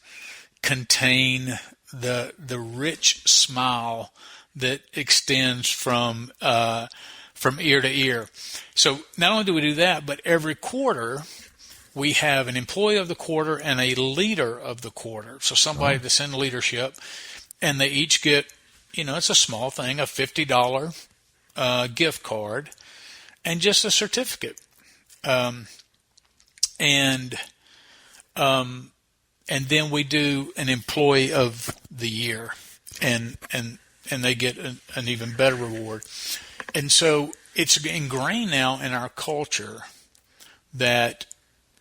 contain the rich smile that extends from ear to ear. So not only do we do that, but every quarter we have an employee of the quarter and a leader of the quarter. So somebody that's in leadership, and they each get, it's a small thing, a $50 gift card, and just a certificate, and then we do an employee of the year, and they get an even better reward. And so it's ingrained now in our culture that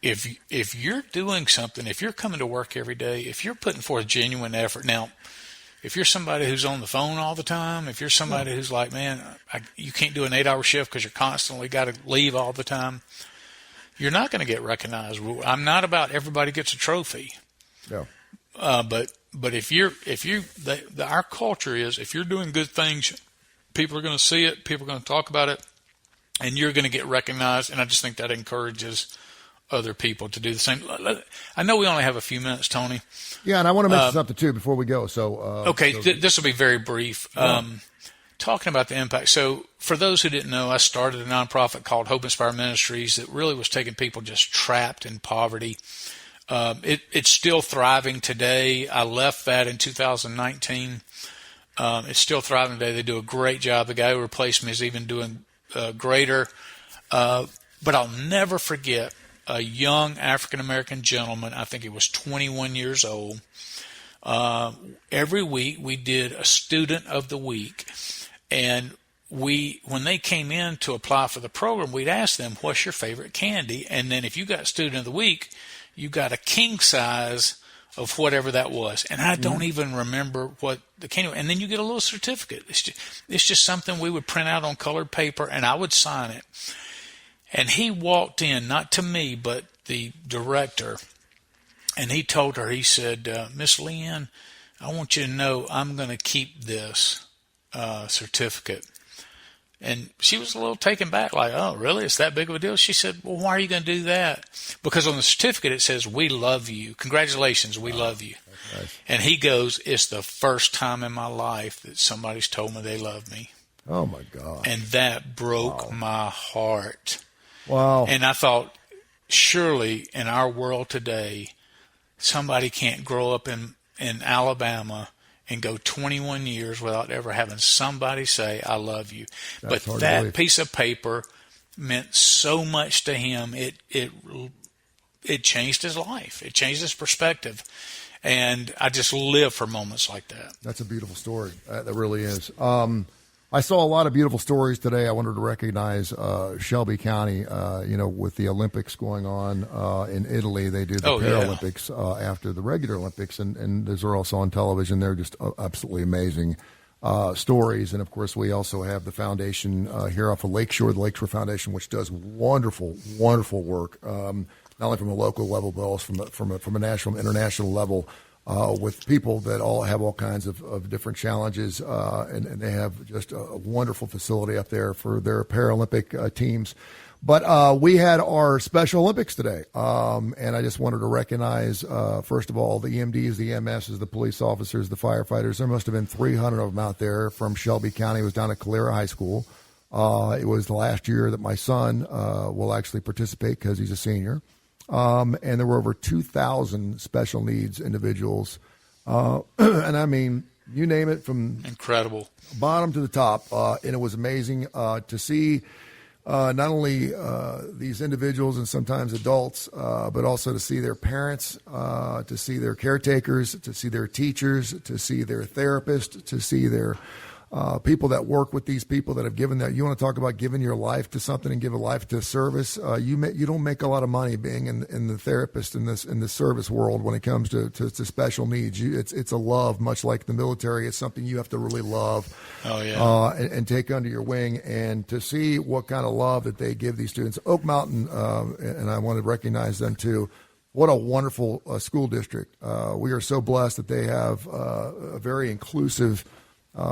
if you're doing something, if you're coming to work every day, if you're putting forth genuine effort, now, if you're somebody who's on the phone all the time, if you're somebody who's like, man, you can't do an 8-hour shift because you're constantly got to leave all the time, you're not going to get recognized. I'm not about everybody gets a trophy. No. But our culture is, if you're doing good things, people are going to see it, people are going to talk about it, and you're going to get recognized. And I just think that encourages other people to do the same. I know we only have a few minutes, Tony. Yeah, and I want to mention something too before we go. This will be very brief. Talking about the impact. So for those who didn't know, I started a nonprofit called Hope Inspire Ministries that really was taking people just trapped in poverty. It's still thriving today. I left that in 2019. It's still thriving today. They do a great job. The guy who replaced me is even doing greater. But I'll never forget a young African-American gentleman, I think he was 21 years old. Every week we did a student of the week, and when they came in to apply for the program, we'd ask them, what's your favorite candy? And then if you got student of the week, you got a king size of whatever that was. And I don't even remember what the candy was. And then you get a little certificate. It's just something we would print out on colored paper, and I would sign it. And he walked in, not to me, but the director, and he told her, he said, Miss Leanne, I want you to know I'm going to keep this certificate. And she was a little taken back, like, oh, really? It's that big of a deal? She said, well, why are you going to do that? Because on the certificate it says, we love you. Congratulations, we love you. Nice. And he goes, it's the first time in my life that somebody's told me they love me. Oh, my God. And that broke my heart. Wow. And I thought, surely in our world today, somebody can't grow up in Alabama and go 21 years without ever having somebody say, I love you. That's but that piece of paper meant so much to him. It changed his life. It changed his perspective. And I just live for moments like that. That's a beautiful story. That really is. I saw a lot of beautiful stories today. I wanted to recognize Shelby County, with the Olympics going on in Italy. They do the Paralympics after the regular Olympics, and those are also on television. They're just absolutely amazing stories. And, of course, we also have the foundation here off of Lakeshore, the Lakeshore Foundation, which does wonderful, wonderful work, not only from a local level, but also from a national, international level, with people that all have all kinds of different challenges, and they have just a wonderful facility up there for their Paralympic teams. But we had our Special Olympics today, and I just wanted to recognize, first of all, the EMDs, the EMSs, the police officers, the firefighters. There must have been 300 of them out there from Shelby County. It was down at Calera High School. It was the last year that my son will actually participate because he's a senior. And there were over 2,000 special needs individuals. And I mean, you name it, from incredible bottom to the top. And it was amazing to see not only these individuals and sometimes adults, but also to see their parents, to see their caretakers, to see their teachers, to see their therapists, to see their people that work with these people that have given that. You want to talk about giving your life to something and give a life to service. You don't make a lot of money being in the therapist in the service world when it comes to special needs. It's a love, much like the military. It's something you have to really love. Oh yeah. And take under your wing, and to see what kind of love that they give these students. Oak Mountain, and I want to recognize them too. What a wonderful school district. We are so blessed that they have a very inclusive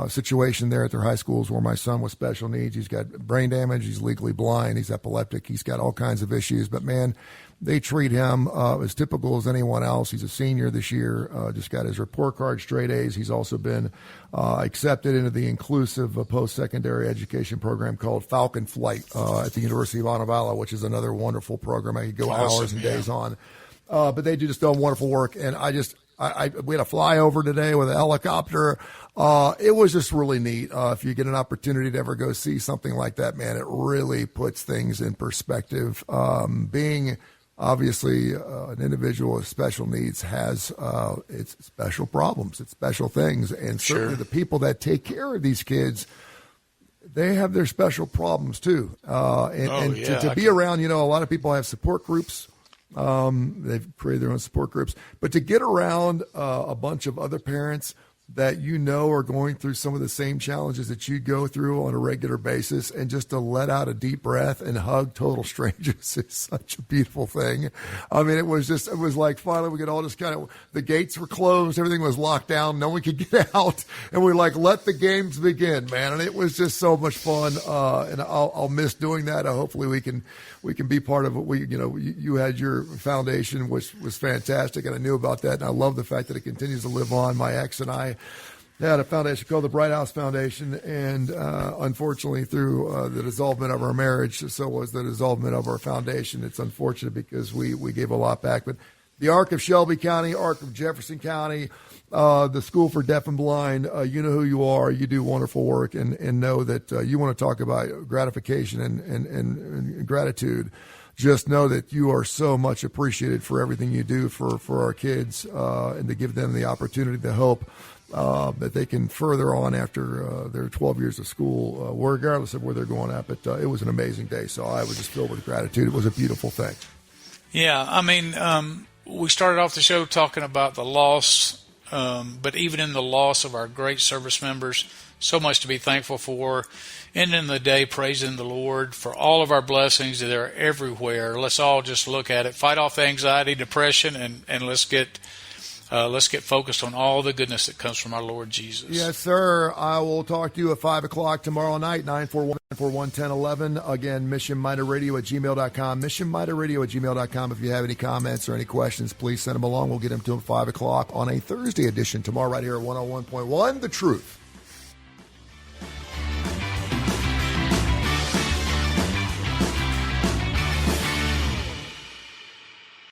situation there at their high schools, where my son with special needs. He's got brain damage. He's legally blind. He's epileptic. He's got all kinds of issues. But, man, they treat him as typical as anyone else. He's a senior this year, just got his report card, straight A's. He's also been accepted into the inclusive post-secondary education program called Falcon Flight at the University of Montevallo, which is another wonderful program I could go hours and days on. But they do just do wonderful work. And we had a flyover today with a helicopter. It was just really neat. If you get an opportunity to ever go see something like that, man, it really puts things in perspective. Being obviously an individual with special needs has its special problems, its special things. And certainly the people that take care of these kids, they have their special problems too. To be around, a lot of people have support groups. They've created their own support groups, but to get around a bunch of other parents that are going through some of the same challenges that you go through on a regular basis, and just to let out a deep breath and hug total strangers is such a beautiful thing. I mean, it was like finally we could all just the gates were closed, everything was locked down, no one could get out, and we let the games begin, man. And it was just so much fun. And I'll miss doing that. Hopefully we can be part of it. You had your foundation, which was fantastic, and I knew about that. And I love the fact that it continues to live on. My ex and I had a foundation called the Bright House Foundation, and unfortunately through the dissolvement of our marriage, so was the dissolvement of our foundation. It's unfortunate because we gave a lot back. But the Arc of Shelby County, Arc of Jefferson County, the School for Deaf and Blind, you know who you are. You do wonderful work, and know that you want to talk about gratification and gratitude. Just know that you are so much appreciated for everything you do for our kids, and to give them the opportunity, the hope that they can further on after their 12 years of school, regardless of where they're going at. But it was an amazing day, so I was just filled with gratitude. It was a beautiful thing. Yeah, I mean, we started off the show talking about the loss, but even in the loss of our great service members, so much to be thankful for. Ending the day praising the Lord for all of our blessings that are everywhere. Let's all just look at it, fight off anxiety, depression, and let's get focused on all the goodness that comes from our Lord Jesus. Yes, sir. I will talk to you at 5 o'clock tomorrow night, 941-941-1011. Again, missionmiderradio@gmail.com. Missionmiderradio@gmail.com. If you have any comments or any questions, please send them along. We'll get them to them at 5 o'clock on a Thursday edition tomorrow right here at 101.1 The Truth.